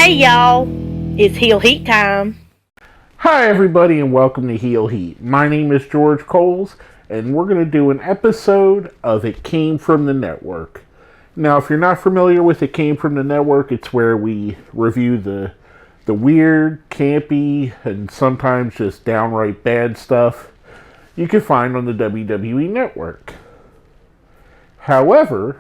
Hey y'all, it's Heel Heat time. Hi everybody and welcome to Heel Heat. My name is George Coles and we're going to do an episode of It Came From the Network. Now if you're not familiar with It Came From the Network, it's where we review the weird, campy, and sometimes just downright bad stuff you can find on the WWE Network. However,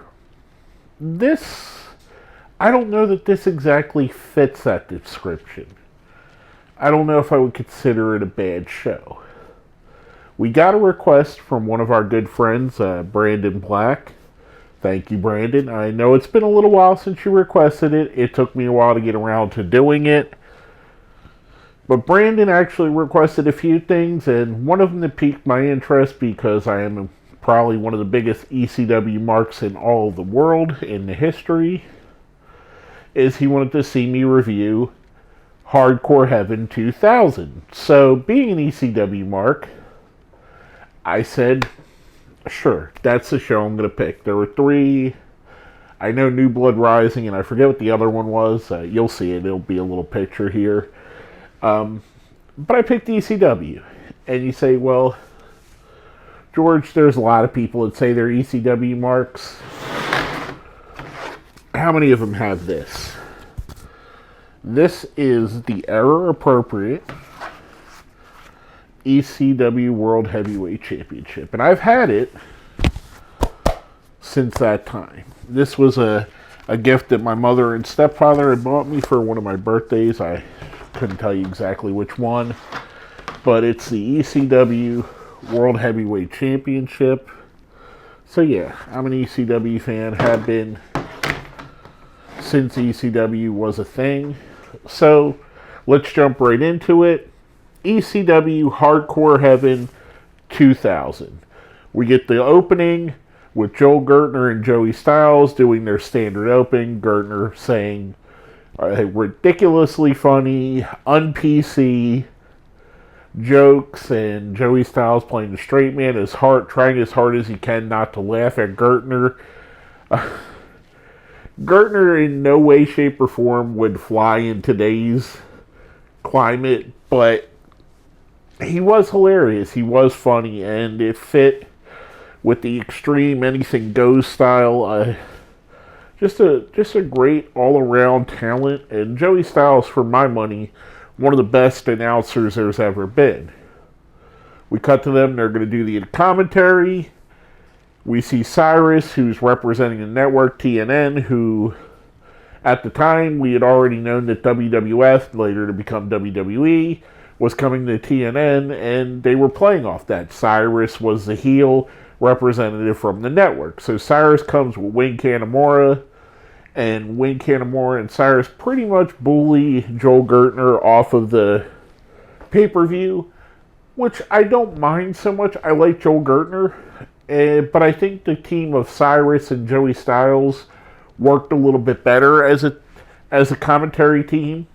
I don't know that this exactly fits that description. I don't know if I would consider it a bad show. We got a request from one of our good friends, Brandon Black. Thank you, Brandon. I know it's been a little while since you requested it. It took me a while to get around to doing it. But Brandon actually requested a few things, and one of them that piqued my interest because I am probably one of the biggest ECW marks in all of the world in the history, is he wanted to see me review Hardcore Heaven 2000. So, being an ECW mark, I said, sure, that's the show I'm going to pick. There were three. I know New Blood Rising, and I forget what the other one was. You'll see it. It'll be a little picture here. But I picked ECW. And you say, well, George, there's a lot of people that say they're ECW marks. How many of them have this? This is the error-appropriate ECW World Heavyweight Championship. And I've had it since that time. This was a gift that my mother and stepfather had bought me for one of my birthdays. I couldn't tell you exactly which one. But it's the ECW World Heavyweight Championship. So yeah, I'm an ECW fan. Have been since ECW was a thing. So, let's jump right into it. ECW Hardcore Heaven 2000. We get the opening with Joel Gertner and Joey Styles doing their standard opening. Gertner saying ridiculously funny, un-PC jokes, and Joey Styles playing the straight man, trying as hard as he can not to laugh at Gertner. Gertner in no way, shape, or form would fly in today's climate, but he was hilarious. He was funny, and it fit with the extreme anything goes style. Just a great all-around talent, and Joey Styles, for my money, one of the best announcers there's ever been. We cut to them. They're going to do the commentary. We see Cyrus, who's representing the network, TNN, who, at the time, we had already known that WWF, later to become WWE, was coming to TNN, and they were playing off that. Cyrus was the heel representative from the network. So Cyrus comes with Wing Kanemaru, and Wing Kanemaru and Cyrus pretty much bully Joel Gertner off of the pay-per-view, which I don't mind so much. I like Joel Gertner. But I think the team of Cyrus and Joey Styles worked a little bit better as a commentary team.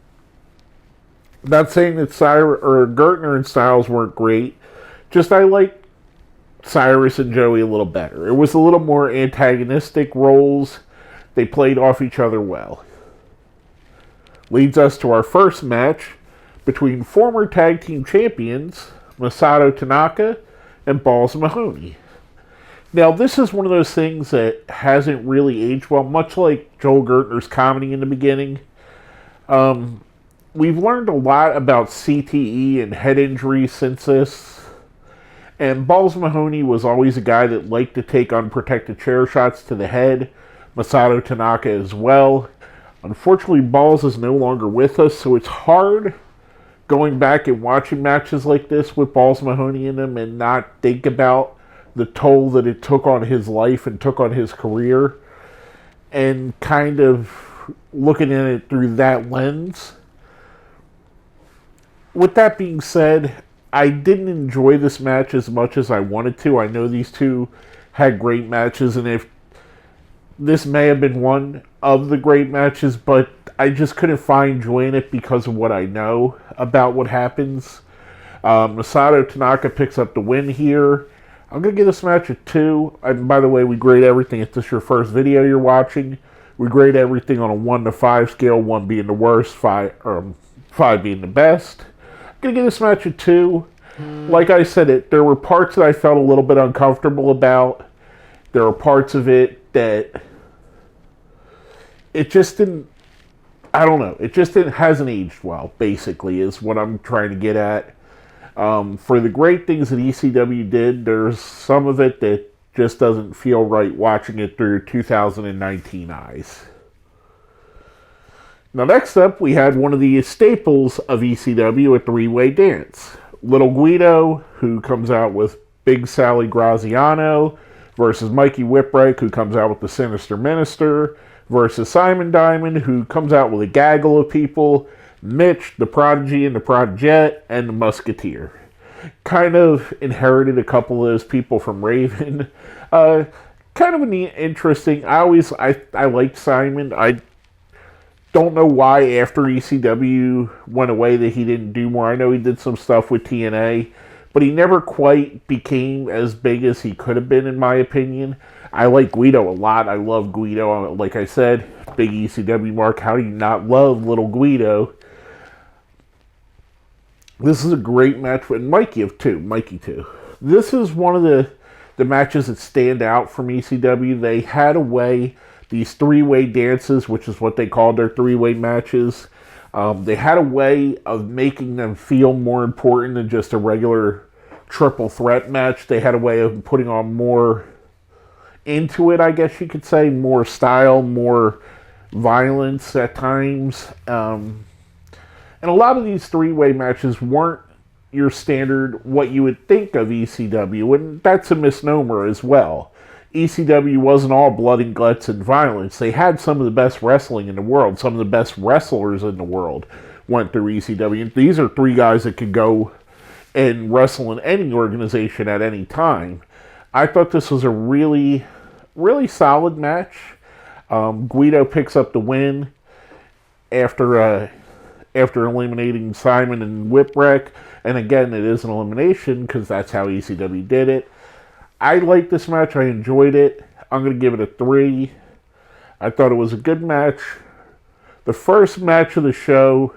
Not saying that Gertner and Styles weren't great. Just I like Cyrus and Joey a little better. It was a little more antagonistic roles. They played off each other well. Leads us to our first match between former tag team champions Masato Tanaka and Balls Mahoney. Now, this is one of those things that hasn't really aged well, much like Joel Gertner's comedy in the beginning. We've learned a lot about CTE and head injuries since this. And Balls Mahoney was always a guy that liked to take unprotected chair shots to the head. Masato Tanaka as well. Unfortunately, Balls is no longer with us, so it's hard going back and watching matches like this with Balls Mahoney in them and not think about the toll that it took on his life and took on his career, and kind of looking at it through that lens. With that being said, I didn't enjoy this match as much as I wanted to. I know these two had great matches, and if this may have been one of the great matches, but I just couldn't find joy in it because of what I know about what happens. Masato Tanaka picks up the win here. I'm going to give this match a 2. And by the way, we grade everything if this is your first video you're watching. We grade everything on a 1 to 5 scale, 1 being the worst, 5 being the best. I'm going to give this match a 2. Like I said, there were parts that I felt a little bit uncomfortable about. There were parts of it that it just didn't, I don't know, it just hasn't aged well, basically, is what I'm trying to get at. For the great things that ECW did, there's some of it that just doesn't feel right watching it through 2019 eyes. Now, next up, we had one of the staples of ECW, a three-way dance. Little Guido, who comes out with Big Sally Graziano, versus Mikey Whipwreck, who comes out with the Sinister Minister, versus Simon Diamond, who comes out with a gaggle of people, Mitch, the Prodigy and the Prodigette, and the Musketeer. Kind of inherited a couple of those people from Raven. Kind of an interesting. I liked Simon. I don't know why after ECW went away that he didn't do more. I know he did some stuff with TNA, but he never quite became as big as he could have been, in my opinion. I like Guido a lot. I love Guido. Like I said, big ECW mark. How do you not love Little Guido? This is a great match with Mikey too. This is one of the matches that stand out from ECW. They had a way, these three-way dances, which is what they called their three-way matches, they had a way of making them feel more important than just a regular triple threat match. They had a way of putting on more into it, I guess you could say, more style, more violence at times. And a lot of these three-way matches weren't your standard, what you would think of ECW, and that's a misnomer as well. ECW wasn't all blood and guts and violence. They had some of the best wrestling in the world. Some of the best wrestlers in the world went through ECW. And these are three guys that could go and wrestle in any organization at any time. I thought this was a really, really solid match. Guido picks up the win after eliminating Simon and Whipwreck. And again, it is an elimination because that's how ECW did it. I liked this match. I enjoyed it. I'm going to give it a 3. I thought it was a good match. The first match of the show,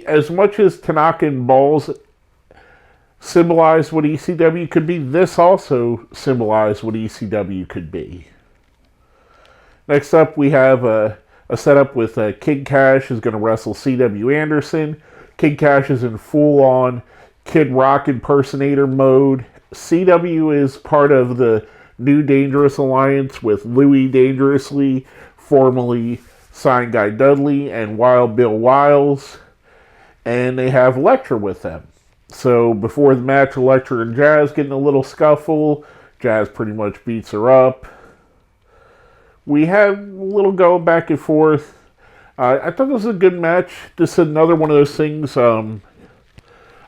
as much as Tanaka and Balls symbolized what ECW could be, this also symbolized what ECW could be. Next up, we have a setup with Kid Cash is going to wrestle C.W. Anderson. Kid Cash is in full-on Kid Rock impersonator mode. CW is part of the New Dangerous Alliance with Louis Dangerously, formerly Sign Guy Dudley, and Wild Bill Wiles. And they have Elektra with them. So before the match, Elektra and Jazz get in a little scuffle. Jazz pretty much beats her up. We had a little go back and forth. I thought this was a good match. This is another one of those things,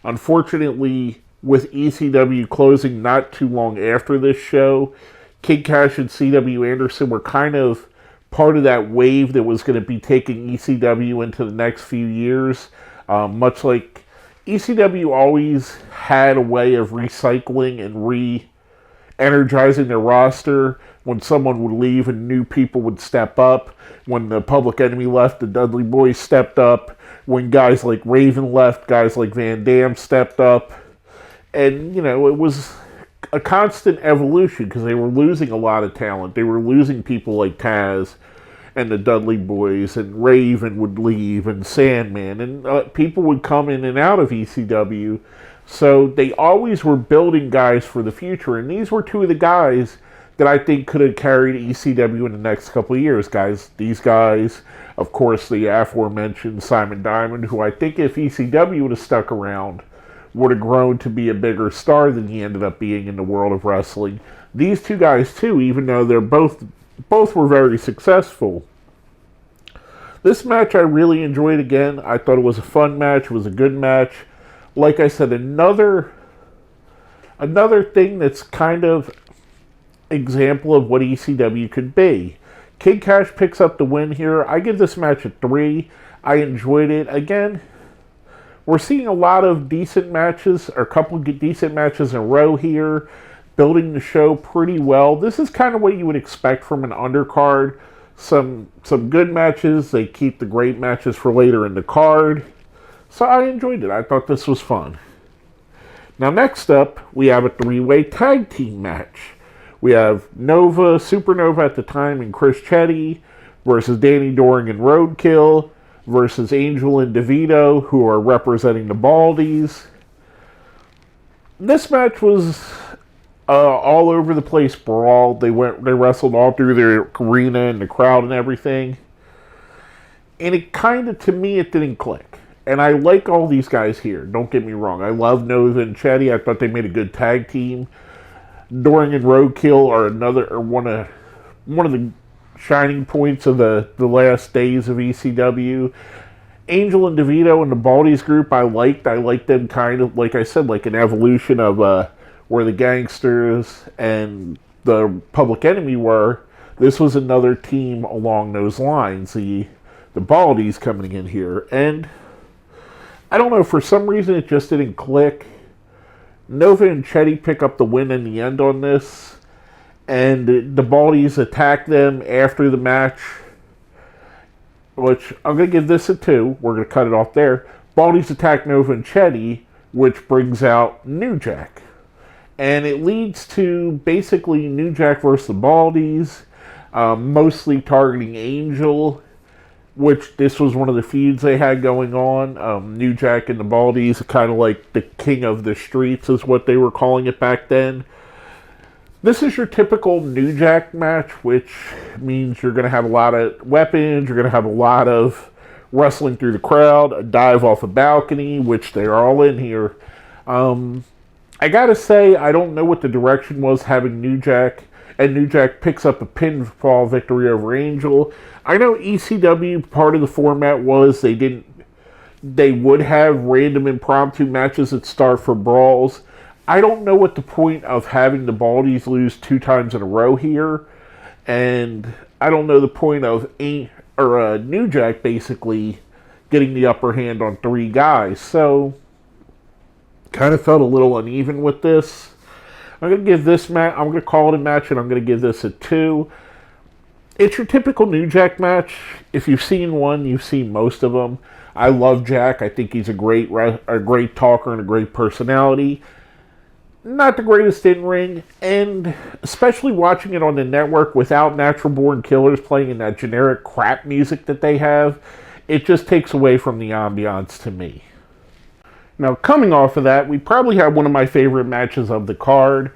unfortunately, with ECW closing not too long after this show, Kid Cash and C.W. Anderson were kind of part of that wave that was going to be taking ECW into the next few years. Much like ECW always had a way of recycling and re-energizing their roster. When someone would leave and new people would step up. When the Public Enemy left, the Dudley Boys stepped up. When guys like Raven left, guys like Van Dam stepped up. And, you know, it was a constant evolution because they were losing a lot of talent. They were losing people like Taz and the Dudley Boys, and Raven would leave, and Sandman. And people would come in and out of ECW. So they always were building guys for the future. And these were two of the guys that I think could have carried ECW in the next couple of years, guys. These guys, of course, the aforementioned Simon Diamond, who I think if ECW would have stuck around, would have grown to be a bigger star than he ended up being in the world of wrestling. These two guys, too, even though they're both were very successful. This match I really enjoyed again. I thought it was a fun match. It was a good match. Like I said, another thing that's kind of example of what ECW could be. Kid Cash picks up the win here. I give this match a 3. I enjoyed it. Again, we're seeing a lot of decent matches, or a couple of decent matches in a row here, building the show pretty well. This is kind of what you would expect from an undercard some good matches. They keep the great matches for later in the card. So I enjoyed it. I thought this was fun. Now next up, we have a three-way tag team match. We have Nova, Supernova at the time, and Chris Chetty versus Danny Doring and Roadkill versus Angel and DeVito, who are representing the Baldies. This match was all over the place brawl. They wrestled all through their arena and the crowd and everything. And it kind of, to me, it didn't click. And I like all these guys here. Don't get me wrong. I love Nova and Chetty. I thought they made a good tag team. Doring and Roadkill are one of the shining points of the last days of ECW. Angel and DeVito and the Baldies group I liked. I liked them kind of, like I said, like an evolution of where the Gangsters and the Public Enemy were. This was another team along those lines. The Baldies coming in here. And I don't know, for some reason it just didn't click. Nova and Chetty pick up the win in the end on this, and the Baldies attack them after the match, which I'm going to give this a 2. We're going to cut it off there. Baldies attack Nova and Chetty, which brings out New Jack. And it leads to basically New Jack versus the Baldies, mostly targeting Angel, which this was one of the feuds they had going on. New Jack and the Baldies, kind of like the king of the streets is what they were calling it back then. This is your typical New Jack match, which means you're going to have a lot of weapons, you're going to have a lot of wrestling through the crowd, a dive off a balcony, which they're all in here. I got to say, I don't know what the direction was having New Jack, and New Jack picks up a pinfall victory over Angel. I know ECW, part of the format was they would have random impromptu matches that start for brawls. I don't know what the point of having the Baldies lose 2 times in a row here, and I don't know the point of New Jack basically getting the upper hand on 3 guys. So, kind of felt a little uneven with this. I'm going to give this match, I'm going to call it a match, and I'm going to give this a 2. It's your typical New Jack match. If you've seen one, you've seen most of them. I love Jack. I think he's a great talker and a great personality. Not the greatest in ring, and especially watching it on the network without Natural Born Killers playing in that generic crap music that they have, it just takes away from the ambiance to me. Now, coming off of that, we probably have one of my favorite matches of the card.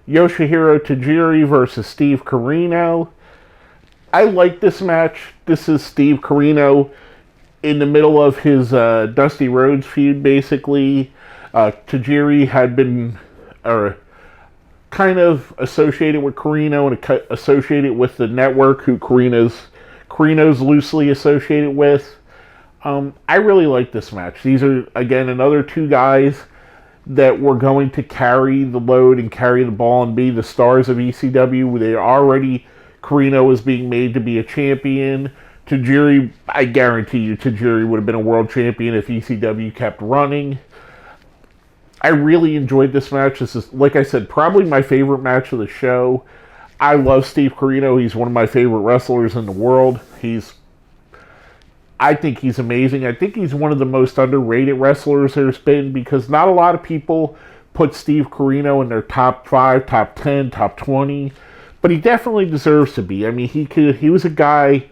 Yoshihiro Tajiri versus Steve Corino. I like this match. This is Steve Corino in the middle of his Dusty Rhodes feud, basically. Tajiri had been kind of associated with Corino and associated with the network, who Corino's loosely associated with. I really like this match. These are, again, another 2 guys that were going to carry the load and carry the ball and be the stars of ECW. Corino was being made to be a champion. Tajiri, I guarantee you, Tajiri would have been a world champion if ECW kept running. I really enjoyed this match. This is, like I said, probably my favorite match of the show. I love Steve Corino. He's one of my favorite wrestlers in the world. I think he's amazing. I think he's one of the most underrated wrestlers there's been, because not a lot of people put Steve Corino in their top 5, top 10, top 20, but he definitely deserves to be. I mean, he was a guy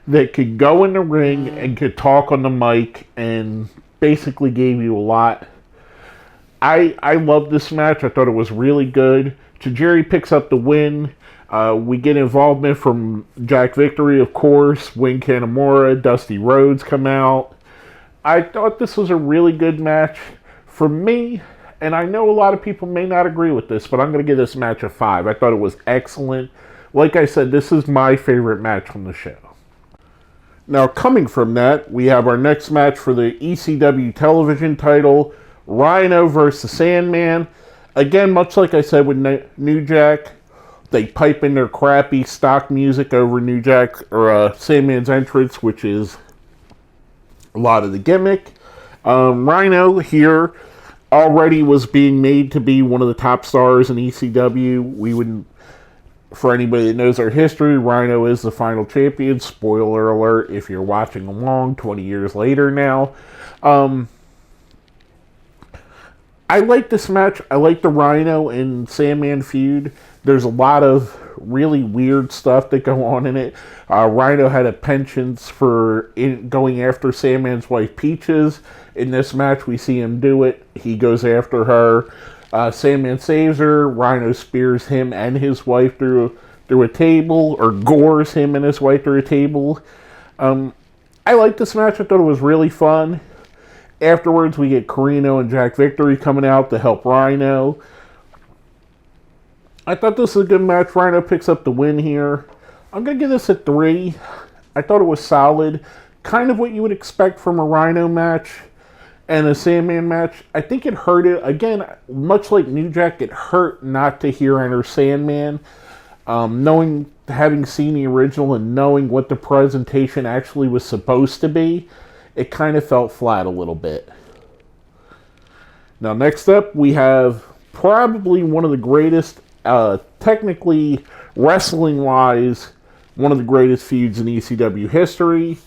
that could go in the ring and could talk on the mic and basically gave you a lot. I loved this match. I thought it was really good. Tajiri picks up the win. We get involvement from Jack Victory, of course. Wing Kanamura, Dusty Rhodes come out. I thought this was a really good match. For me, and I know a lot of people may not agree with this, but I'm going to give this match a 5. I thought it was excellent. Like I said, this is my favorite match from the show. Now, coming from that, we have our next match for the ECW television title, Rhino versus Sandman. Again, much like I said with New Jack, they pipe in their crappy stock music over New Jack or Sandman's entrance, which is a lot of the gimmick. Rhino here already was being made to be one of the top stars in ECW. For anybody that knows our history, Rhino is the final champion. Spoiler alert if you're watching along 20 years later now. I like this match. I like the Rhino and Sandman feud. There's a lot of really weird stuff that go on in it. Rhino had a penchant for going after Sandman's wife Peaches. In this match, we see him do it. He goes after her. Sandman saves her. Rhino spears him and his wife through a table, or gores him and his wife through a table. I like this match. I thought it was really fun. Afterwards, we get Corino and Jack Victory coming out to help Rhino. I thought this was a good match. Rhino picks up the win here. I'm going to give this a 3. I thought it was solid. Kind of what you would expect from a Rhino match and a Sandman match. I think it hurt it. Again, much like New Jack, it hurt not to hear Enter Sandman. Having seen the original and knowing what the presentation actually was supposed to be, it kind of felt flat a little bit. Now, next up, we have probably one of the greatest, technically, wrestling-wise, one of the greatest feuds in ECW history.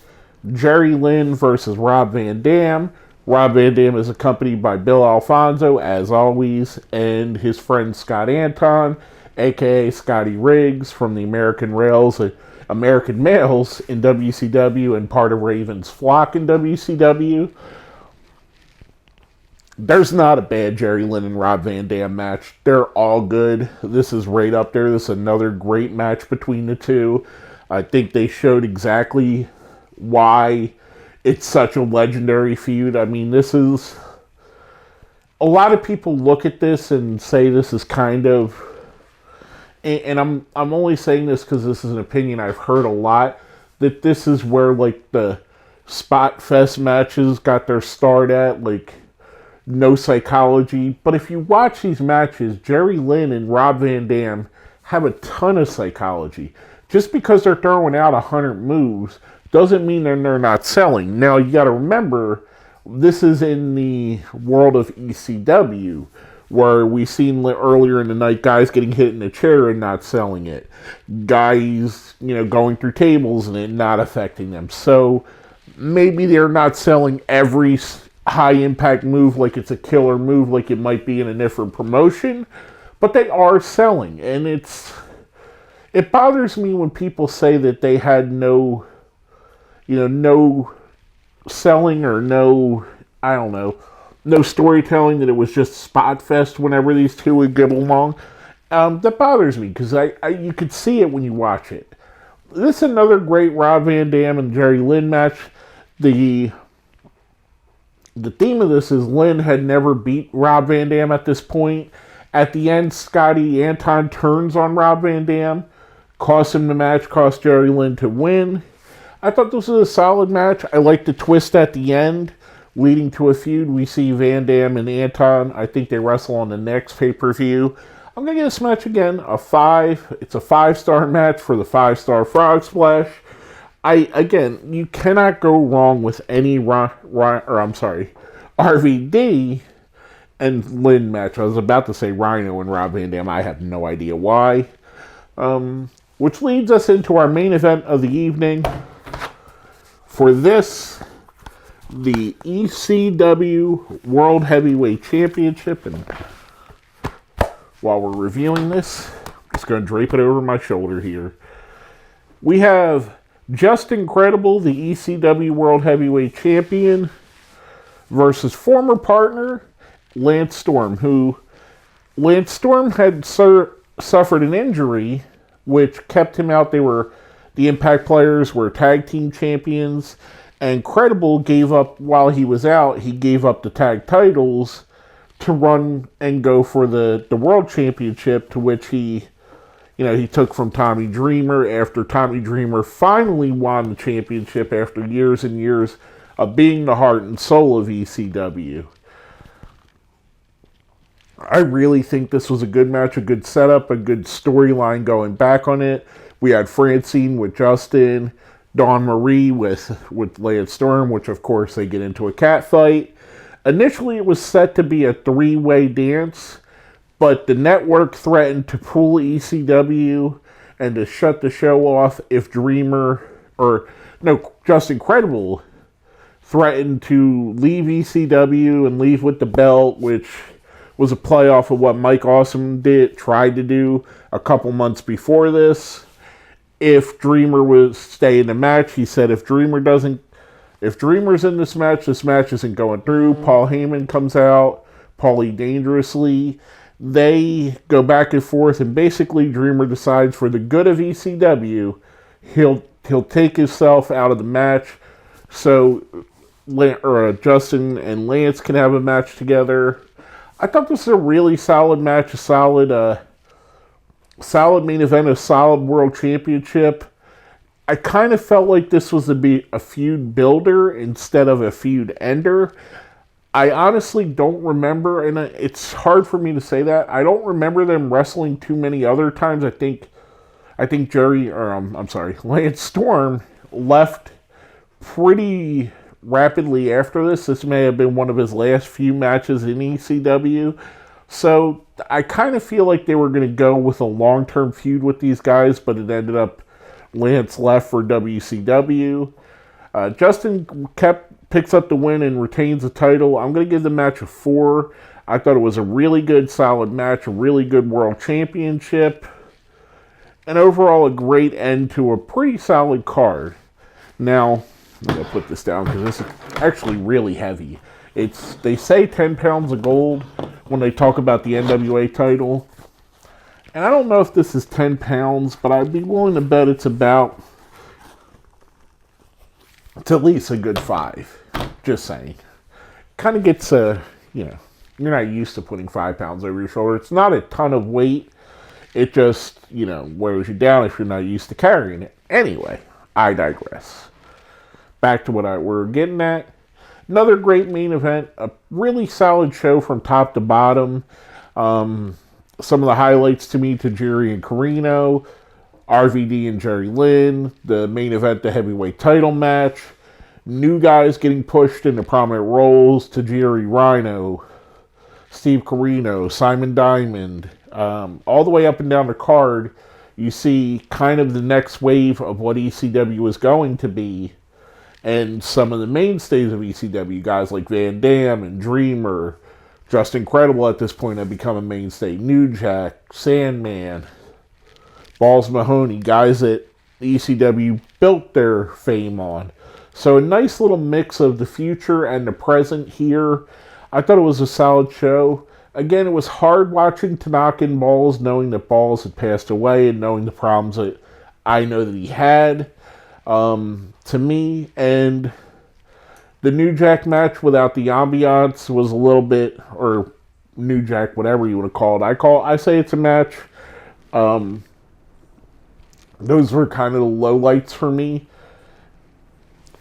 Jerry Lynn versus Rob Van Dam. Rob Van Dam is accompanied by Bill Alfonso, as always, and his friend Scott Anton, a.k.a. Scotty Riggs from the American Males in WCW and part of Raven's Flock in WCW. There's not a bad Jerry Lynn and Rob Van Dam match. They're all good. This is right up there. This is another great match between the two. I think they showed exactly why it's such a legendary feud. I mean, this is... A lot of people look at this and say this is kind of... And I'm only saying this because this is an opinion I've heard a lot, that this is where, like, the Spot Fest matches got their start at, like, no psychology. But if you watch these matches, Jerry Lynn and Rob Van Dam have a ton of psychology. Just because they're throwing out 100 moves doesn't mean they're not selling. Now, you got to remember, this is in the world of ECW, where we've seen earlier in the night guys getting hit in the chair and not selling it. Guys, going through tables and it not affecting them. So maybe they're not selling every high-impact move like it's a killer move like it might be in a different promotion, but they are selling. And it bothers me when people say that they had no selling or no storytelling, that it was just spot fest whenever these two would get along. That bothers me because you could see it when you watch it. This is another great Rob Van Dam and Jerry Lynn match. The theme of this is Lynn had never beat Rob Van Dam at this point. At the end, Scotty Anton turns on Rob Van Dam, costs him the match, cost Jerry Lynn to win. I thought this was a solid match. I like the twist at the end, leading to a feud. We see Van Dam and Anton. I think they wrestle on the next pay-per-view. I'm going to give this match again a 5. It's a 5-star match for the 5-star Frog Splash. You cannot go wrong with any RVD and Lynn match. I was about to say Rhino and Rob Van Dam. I have no idea why. Which leads us into our main event of the evening. For this, the ECW World Heavyweight Championship. And while we're reviewing this, I'm just going to drape it over my shoulder here. We have Just Incredible, the ECW World Heavyweight Champion, versus former partner Lance Storm, Lance Storm had suffered an injury which kept him out. The Impact players were tag team champions, and Credible gave up, while he was out, he gave up the tag titles to run and go for the World Championship, to which he took from Tommy Dreamer after Tommy Dreamer finally won the championship after years and years of being the heart and soul of ECW. I really think this was a good match, a good setup, a good storyline going back on it. We had Francine with Justin, Dawn Marie with Lance Storm, which of course they get into a cat fight. Initially it was set to be a 3-way dance, but the network threatened to pull ECW And to shut the show off, if Just Incredible threatened to leave ECW and leave with the belt, which was a playoff of what Mike Awesome tried to do a couple months before this. If Dreamer was stay in the match, he said if Dreamer's in this match isn't going through. Paul Heyman comes out, Paulie Dangerously. They go back and forth, and basically Dreamer decides for the good of ECW, he'll take himself out of the match so Justin and Lance can have a match together. I thought this was a really solid match, a solid main event, a solid world championship. I kind of felt like this was to be a feud builder instead of a feud ender. I honestly don't remember, and it's hard for me to say that. I don't remember them wrestling too many other times. I think Lance Storm left pretty rapidly after this. This may have been one of his last few matches in ECW. So I kind of feel like they were going to go with a long-term feud with these guys, but it ended up Lance left for WCW. Justin picks up the win and retains the title. I'm going to give the match a 4. I thought it was a really good, solid match, a really good world championship, and overall a great end to a pretty solid card. Now, I'm going to put this down because this is actually really heavy. They say 10 pounds of gold when they talk about the NWA title. And I don't know if this is 10 pounds, but I'd be willing to bet it's at least a good 5. Just saying. Kind of gets, you're not used to putting 5 pounds over your shoulder. It's not a ton of weight. It just, wears you down if you're not used to carrying it. Anyway, I digress. Back to what we're getting at. Another great main event. A really solid show from top to bottom. Some of the highlights to me, Tajiri and Corino, RVD and Jerry Lynn, the main event, the heavyweight title match, new guys getting pushed into prominent roles, Tajiri, Rhino, Steve Corino, Simon Diamond, all the way up and down the card. You see kind of the next wave of what ECW is going to be, and some of the mainstays of ECW, guys like Van Dam and Dreamer, Just Incredible at this point have become a mainstay. New Jack, Sandman, Balls Mahoney, guys that ECW built their fame on. So a nice little mix of the future and the present here. I thought it was a solid show. Again, it was hard watching Tanaka and Balls, knowing that Balls had passed away and knowing the problems that I know that he had. To me, and the New Jack match without the ambiance was a little bit, or New Jack, whatever you want to call it. I say it's a match. Those were kind of the lowlights for me.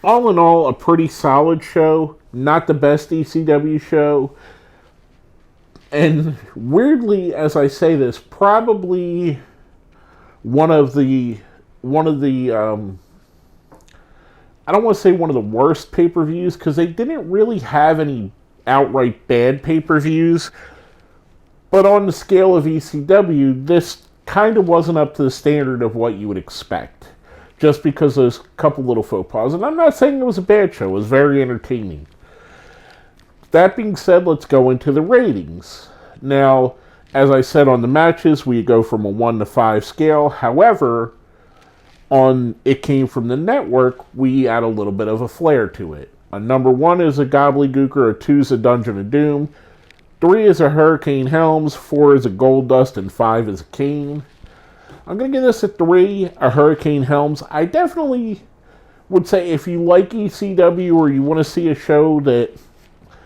All in all, a pretty solid show. Not the best ECW show. And weirdly, as I say this, probably one of the I don't want to say one of the worst pay-per-views, because they didn't really have any outright bad pay-per-views. But on the scale of ECW, this kind of wasn't up to the standard of what you would expect. Just because there's a couple little faux pas. And I'm not saying it was a bad show. It was very entertaining. That being said, let's go into the ratings. Now, as I said on the matches, we go from a 1 to 5 scale. However, on It Came From the Network, we add a little bit of a flair to it. A number 1 is a Gobbledygooker, a 2 is a Dungeon of Doom, 3 is a Hurricane Helms, 4 is a Goldust, and 5 is a Kane. I'm going to give this a 3, a Hurricane Helms. I definitely would say if you like ECW or you want to see a show that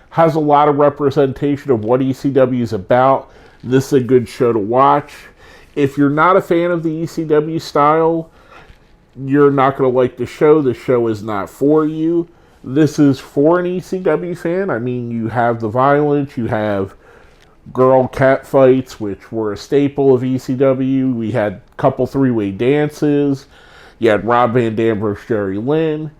has a lot of representation of what ECW is about, this is a good show to watch. If you're not a fan of the ECW style, you're not going to like the show. The show is not for you. This is for an ECW fan. I mean, you have the violence, you have girl cat fights, which were a staple of ECW. We had a couple three-way dances. You had Rob Van Dam versus Jerry Lynn.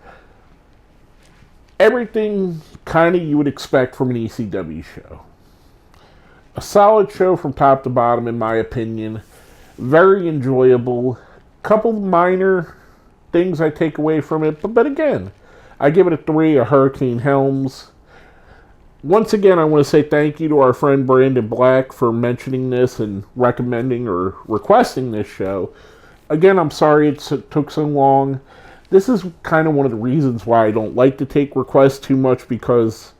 Everything kind of you would expect from an ECW show. A solid show from top to bottom, in my opinion. Very enjoyable. Couple minor things I take away from it, but again, I give it a 3, a Hurricane Helms. Once again, I want to say thank you to our friend Brandon Black for mentioning this and recommending or requesting this show. Again, I'm sorry it took so long. This is kind of one of the reasons why I don't like to take requests too much, because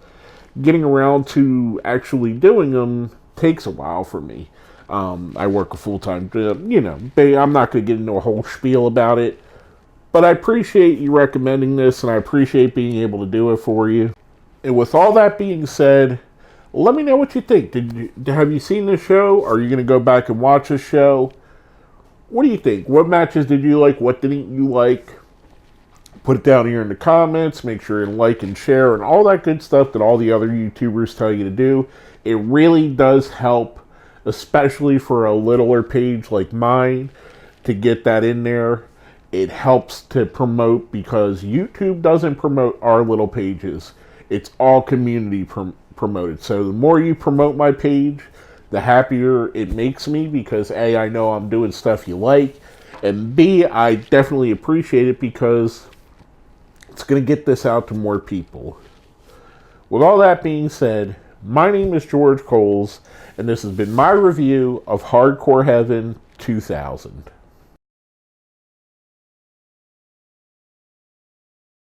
getting around to actually doing them takes a while for me. I work a full-time job, I'm not going to get into a whole spiel about it, but I appreciate you recommending this, and I appreciate being able to do it for you. And with all that being said, let me know what you think. Have you seen this show? Are you going to go back and watch this show? What do you think? What matches did you like? What didn't you like? Put it down here in the comments. Make sure you like and share and all that good stuff that all the other YouTubers tell you to do. It really does help, especially for a littler page like mine, to get that in there. It helps to promote, because YouTube doesn't promote our little pages. It's all community promoted. So the more you promote my page, the happier it makes me, because A, I know I'm doing stuff you like, and B, I definitely appreciate it because it's going to get this out to more people. With all that being said, my name is George Coles, and this has been my review of Hardcore Heaven 2000.